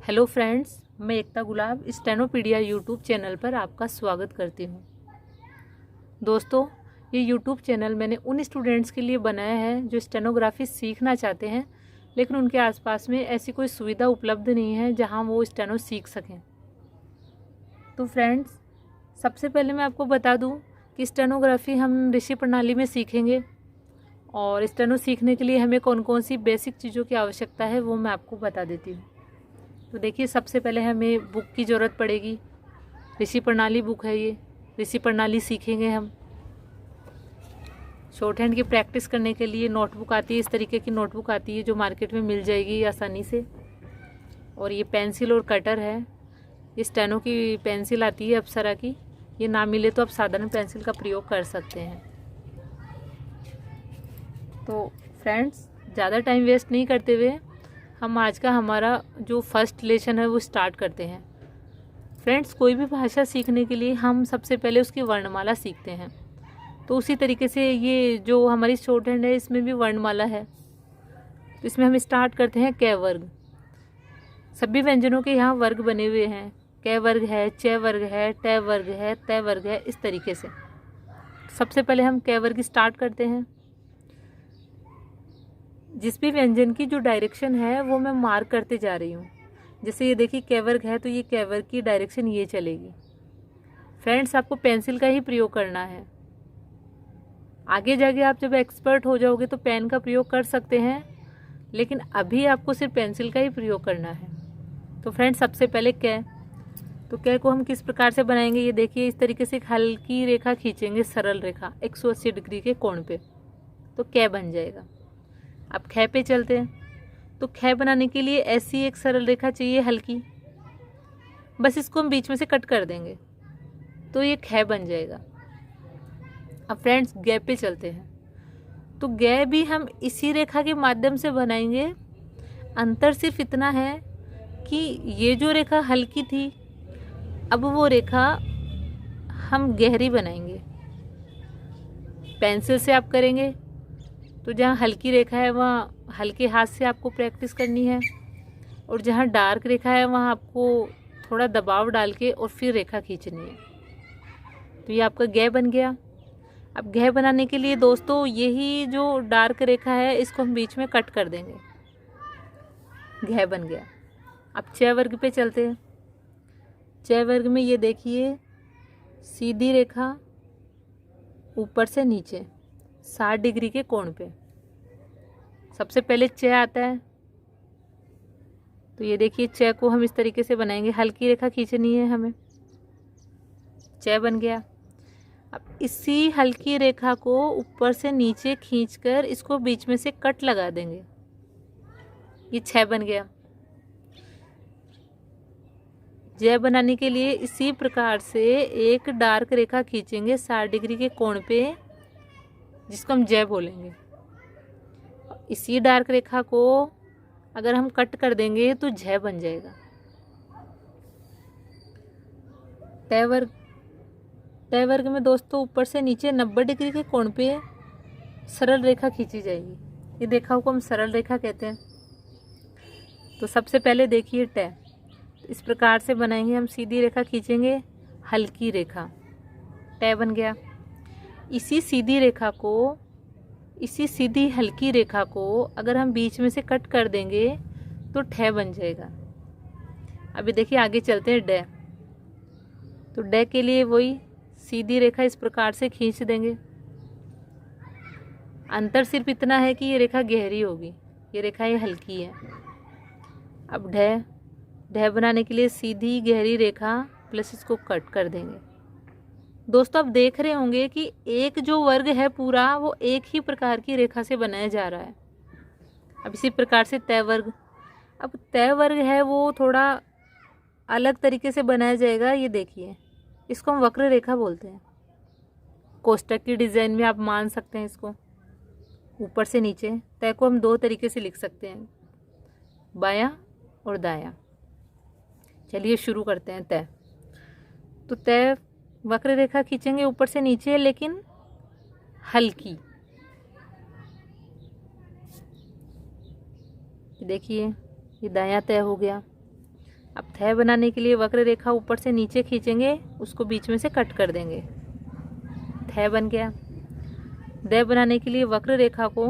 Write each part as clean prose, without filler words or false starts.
Hello friends, मैं एकता गुलाब स्टेनोपीडिया YouTube channel पर आपका स्वागत करती हूँ। दोस्तों, ये यूट्यूब चैनल मैंने उन स्टूडेंट्स के लिए बनाया है जो स्टेनोग्राफी सीखना चाहते हैं, लेकिन उनके आसपास में ऐसी कोई सुविधा उपलब्ध नहीं है जहाँ वो स्टेनो सीख सकें। तो फ्रेंड्स, सबसे पहले मैं आपको बता दूँ कि स्टेनोग्राफी हम ऋषि प्रणाली में सीखेंगे और स्टेनो सीखने के लिए हमें कौन कौन सी बेसिक चीज़ों की आवश्यकता है वो मैं आपको बता देती हूँ। तो देखिए, सबसे पहले हमें बुक की ज़रूरत पड़ेगी। ऋषि प्रणाली बुक है ये, ऋषि प्रणाली सीखेंगे हम। शॉर्ट हैंड की प्रैक्टिस करने के लिए नोटबुक आती है, इस तरीके की नोटबुक आती है जो मार्केट में मिल जाएगी आसानी से। और ये पेंसिल और कटर है। ये स्टेनो की पेंसिल आती है अप्सरा की, ये ना मिले तो आप साधारण पेंसिल का प्रयोग कर सकते हैं। तो फ्रेंड्स, ज़्यादा टाइम वेस्ट नहीं करते हुए हम आज का हमारा जो फर्स्ट लेसन है वो स्टार्ट करते हैं। फ्रेंड्स, कोई भी भाषा सीखने के लिए हम सबसे पहले उसकी वर्णमाला सीखते हैं। तो उसी तरीके से ये जो हमारी शॉर्ट हैंड है इसमें भी वर्णमाला है। तो इसमें हम स्टार्ट करते हैं क वर्ग। सभी व्यंजनों के यहाँ वर्ग बने हुए हैं। क वर्ग है, च वर्ग है, ट वर्ग है, त वर्ग है, इस तरीके से। सबसे पहले हम क वर्ग स्टार्ट करते हैं। जिस भी व्यंजन की जो डायरेक्शन है वो मैं मार्क करते जा रही हूँ। जैसे ये देखिए क वर्ग है तो ये क वर्ग की डायरेक्शन ये चलेगी। फ्रेंड्स, आपको पेंसिल का ही प्रयोग करना है। आगे जाके आप जब एक्सपर्ट हो जाओगे तो पेन का प्रयोग कर सकते हैं, लेकिन अभी आपको सिर्फ पेंसिल का ही प्रयोग करना है। तो फ्रेंड्स, सबसे पहले क, तो क को हम किस प्रकार से बनाएंगे, ये देखिए इस तरीके से एक हल्की रेखा खींचेंगे, सरल रेखा 180 डिग्री के कोण पे, तो क बन जाएगा। अब ख पे चलते हैं। तो ख बनाने के लिए ऐसी एक सरल रेखा चाहिए हल्की, बस इसको हम बीच में से कट कर देंगे तो ये ख बन जाएगा। अब फ्रेंड्स, ग पे चलते हैं। तो ग भी हम इसी रेखा के माध्यम से बनाएंगे। अंतर सिर्फ इतना है कि ये जो रेखा हल्की थी, अब वो रेखा हम गहरी बनाएंगे। पेंसिल से आप करेंगे तो जहाँ हल्की रेखा है वहाँ हल्के हाथ से आपको प्रैक्टिस करनी है, और जहाँ डार्क रेखा है वहाँ आपको थोड़ा दबाव डाल के और फिर रेखा खींचनी है। तो ये आपका ग बन गया। अब घ बनाने के लिए दोस्तों यही जो डार्क रेखा है इसको हम बीच में कट कर देंगे, घ बन गया। अब च वर्ग पे चलते हैं। च वर्ग में ये देखिए सीधी रेखा ऊपर से नीचे 60 डिग्री के कोण पे। सबसे पहले च आता है, तो ये देखिए च को हम इस तरीके से बनाएंगे, हल्की रेखा खींचनी है हमें, च बन गया। अब इसी हल्की रेखा को ऊपर से नीचे खींचकर इसको बीच में से कट लगा देंगे, ये छ बन गया। ज बनाने के लिए इसी प्रकार से एक डार्क रेखा खींचेंगे 60 डिग्री के कोण पे, जिसको हम ज बोलेंगे। इसी डार्क रेखा को अगर हम कट कर देंगे तो झ बन जाएगा। ट वर्ग, ट वर्ग में दोस्तों ऊपर से नीचे 90 डिग्री के कोण पे सरल रेखा खींची जाएगी। ये रेखा को हम सरल रेखा कहते हैं। तो सबसे पहले देखिए ट, इस प्रकार से बनाएंगे हम, सीधी रेखा खींचेंगे, हल्की रेखा, ट बन गया। इसी सीधी रेखा को, इसी सीधी हल्की रेखा को अगर हम बीच में से कट कर देंगे तो ठ बन जाएगा। अभी देखिए आगे चलते हैं ड। तो ड के लिए वही सीधी रेखा इस प्रकार से खींच देंगे। अंतर सिर्फ इतना है कि ये रेखा गहरी होगी, ये रेखा ये हल्की है। अब ढ, ढ बनाने के लिए सीधी गहरी रेखा प्लस इसको कट कर देंगे। दोस्तों, आप देख रहे होंगे कि एक जो वर्ग है पूरा वो एक ही प्रकार की रेखा से बनाया जा रहा है। अब इसी प्रकार से तय वर्ग, अब तय वर्ग है वो थोड़ा अलग तरीके से बनाया जाएगा। ये देखिए, इसको हम वक्र रेखा बोलते हैं। कोष्टक की डिजाइन में आप मान सकते हैं इसको, ऊपर से नीचे। तय को हम दो तरीके से लिख सकते हैं, बायां और दायां। चलिए शुरू करते हैं तय। तो तय वक्र रेखा खींचेंगे ऊपर से नीचे, लेकिन हल्की। देखिए ये दायां तय हो गया। अब थ बनाने के लिए वक्र रेखा ऊपर से नीचे खींचेंगे, उसको बीच में से कट कर देंगे, थ बन गया। द बनाने के लिए वक्र रेखा को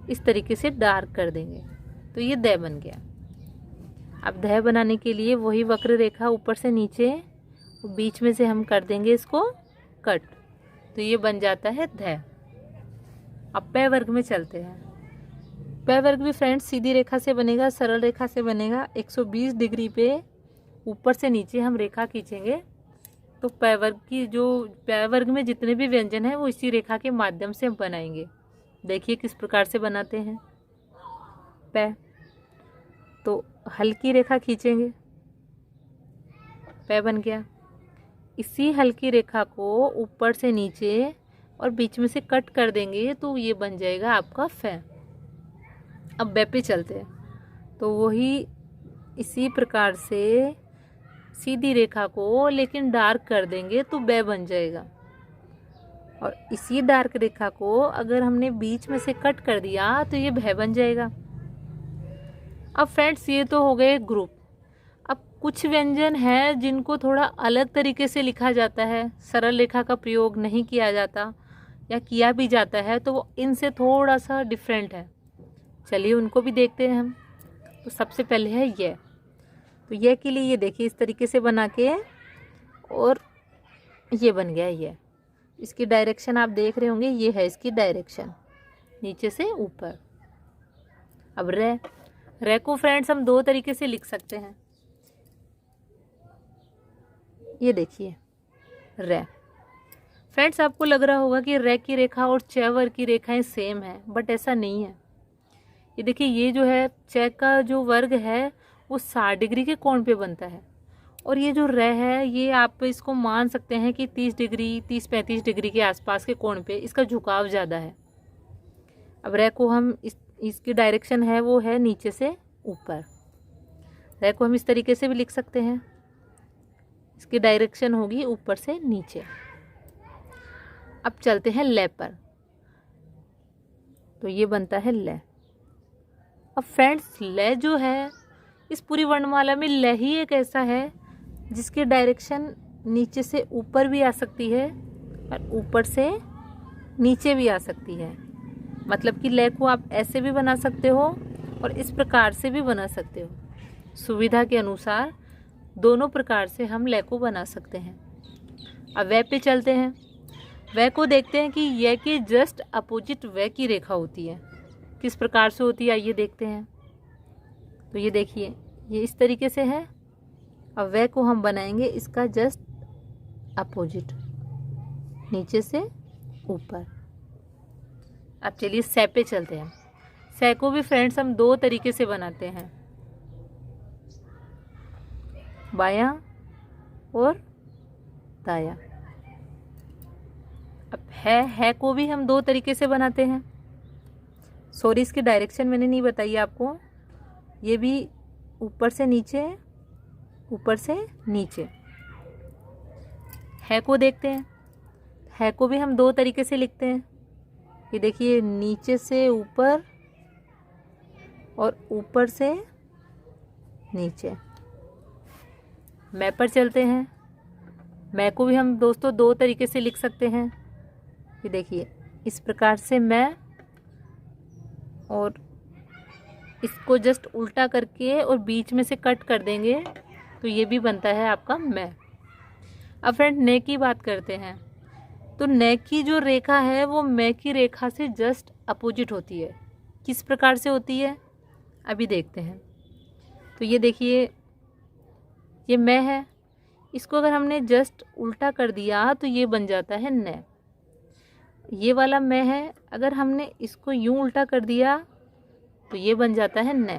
इस तरीके से डार्क कर देंगे, तो ये द बन गया। अब ध बनाने के लिए वही वक्र रेखा ऊपर से नीचे, बीच में से हम कर देंगे इसको कट, तो ये बन जाता है ध। अब प वर्ग में चलते हैं। प वर्ग भी फ्रेंड्स सीधी रेखा से बनेगा, सरल रेखा से बनेगा। 120 डिग्री पे ऊपर से नीचे हम रेखा खींचेंगे, तो प वर्ग की जो प वर्ग में जितने भी व्यंजन हैं वो इसी रेखा के माध्यम से हम बनाएंगे। देखिए किस प्रकार से बनाते हैं। प तो हल्की रेखा खींचेंगे, प बन गया। इसी हल्की रेखा को ऊपर से नीचे और बीच में से कट कर देंगे, तो ये बन जाएगा आपका फ। अब ब पे चलते हैं, तो वही इसी प्रकार से सीधी रेखा को लेकिन डार्क कर देंगे, तो ब बन जाएगा। और इसी डार्क रेखा को अगर हमने बीच में से कट कर दिया तो ये भ बन जाएगा। अब फ्रेंड्स ये तो हो गए ग्रुप। अब कुछ व्यंजन हैं जिनको थोड़ा अलग तरीके से लिखा जाता है, सरल रेखा का प्रयोग नहीं किया जाता या किया भी जाता है, तो वो इनसे थोड़ा सा डिफरेंट है। चलिए उनको भी देखते हैं हम। तो सबसे पहले है ये। तो ये के लिए ये देखिए इस तरीके से बना के, और ये बन गया ये। इसकी डायरेक्शन आप देख रहे होंगे, ये है इसकी डायरेक्शन, नीचे से ऊपर। अब रे को फ्रेंड्स हम दो तरीके से लिख सकते हैं। ये देखिए रे। फ्रेंड्स आपको लग रहा होगा कि रे की रेखा और च वर्ग की रेखाएं सेम है, बट ऐसा नहीं है। ये देखिए ये जो है च का जो वर्ग है वो 60 डिग्री के कोण पे बनता है, और ये जो रे है ये आप इसको मान सकते हैं कि 30 डिग्री 30-35 डिग्री के आसपास के कोण पे इसका झुकाव ज़्यादा है। अब रे को हम इसकी डायरेक्शन है वो है नीचे से ऊपर। रे को हम इस तरीके से भी लिख सकते हैं, इसकी डायरेक्शन होगी ऊपर से नीचे। अब चलते हैं ले पर, तो ये बनता है ले। अब फ्रेंड्स ले जो है इस पूरी वर्णमाला में ले ही एक ऐसा है जिसकी डायरेक्शन नीचे से ऊपर भी आ सकती है और ऊपर से नीचे भी आ सकती है। मतलब कि ले को आप ऐसे भी बना सकते हो और इस प्रकार से भी बना सकते हो। सुविधा के अनुसार दोनों प्रकार से हम ले को बना सकते हैं। अब वे पे चलते हैं। वे को देखते हैं कि ये के जस्ट अपोजिट वे की रेखा होती है। किस प्रकार से होती है आइए देखते हैं। तो ये देखिए ये इस तरीके से है। अब वे को हम बनाएंगे इसका जस्ट अपोजिट, नीचे से ऊपर। अब चलिए से पे चलते हैं। से को भी फ्रेंड्स हम दो तरीके से बनाते हैं, बायां और दायां। अब है को भी हम दो तरीके से बनाते हैं। सॉरी इसकी डायरेक्शन मैंने नहीं बताई आपको। ये भी ऊपर से नीचे, ऊपर से नीचे। है को देखते हैं। है को भी हम दो तरीके से लिखते हैं। ये देखिए नीचे से ऊपर और ऊपर से नीचे। मैं पर चलते हैं। मैं को भी हम दोस्तों दो तरीके से लिख सकते हैं। ये देखिए इस प्रकार से मैं, और इसको जस्ट उल्टा करके और बीच में से कट कर देंगे तो ये भी बनता है आपका मैं। अब फ्रेंड ने की बात करते हैं। तो ने की जो रेखा है वो मैं की रेखा से जस्ट अपोजिट होती है। किस प्रकार से होती है अभी देखते हैं। तो ये देखिए ये मैं है, इसको अगर हमने जस्ट उल्टा कर दिया तो ये बन जाता है ने। ये वाला मैं है, अगर हमने इसको यूं उल्टा कर दिया तो ये बन जाता है ने।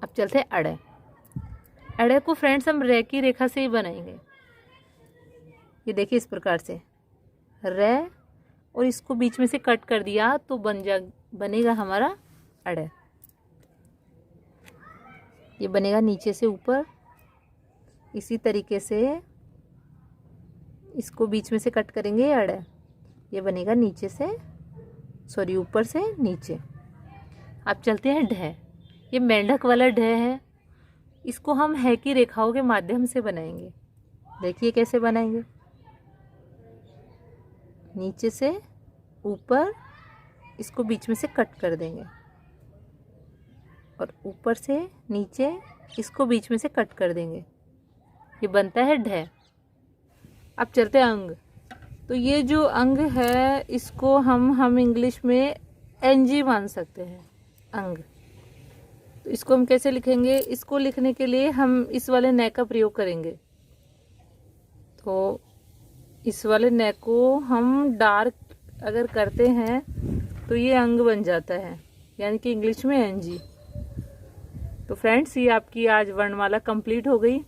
अब चलते हैं अड़े। अड़े को फ्रेंड्स हम रे की रेखा से ही बनाएंगे। ये देखिए इस प्रकार से रे, और इसको बीच में से कट कर दिया तो बनेगा हमारा अड़े। ये बनेगा नीचे से ऊपर। इसी तरीके से इसको बीच में से कट करेंगे अड़े, ये बनेगा नीचे से ऊपर से नीचे। अब चलते हैं ढह। ये मेंढक वाला ढ है, इसको हम है की रेखाओं के माध्यम से बनाएंगे। देखिए कैसे बनाएंगे। नीचे से ऊपर इसको बीच में से कट कर देंगे और ऊपर से नीचे इसको बीच में से कट कर देंगे। ये बनता है ढ। अब चलते हैं अंग। तो ये जो अंग है इसको हम इंग्लिश में एनजी मान सकते हैं, अंग। तो इसको हम कैसे लिखेंगे? इसको लिखने के लिए हम इस वाले न का प्रयोग करेंगे। तो इस वाले न को हम डार्क अगर करते हैं तो ये अंग बन जाता है, यानी कि इंग्लिश में एनजी। तो फ्रेंड्स, ये आपकी आज वर्णमाला कंप्लीट हो गई।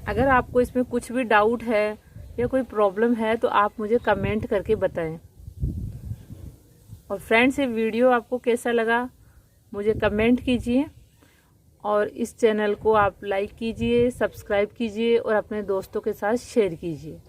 अगर आपको इसमें कुछ भी डाउट है या कोई प्रॉब्लम है तो आप मुझे कमेंट करके बताएं। और फ्रेंड्स, ये वीडियो आपको कैसा लगा मुझे कमेंट कीजिए और इस चैनल को आप लाइक कीजिए, सब्सक्राइब कीजिए और अपने दोस्तों के साथ शेयर कीजिए।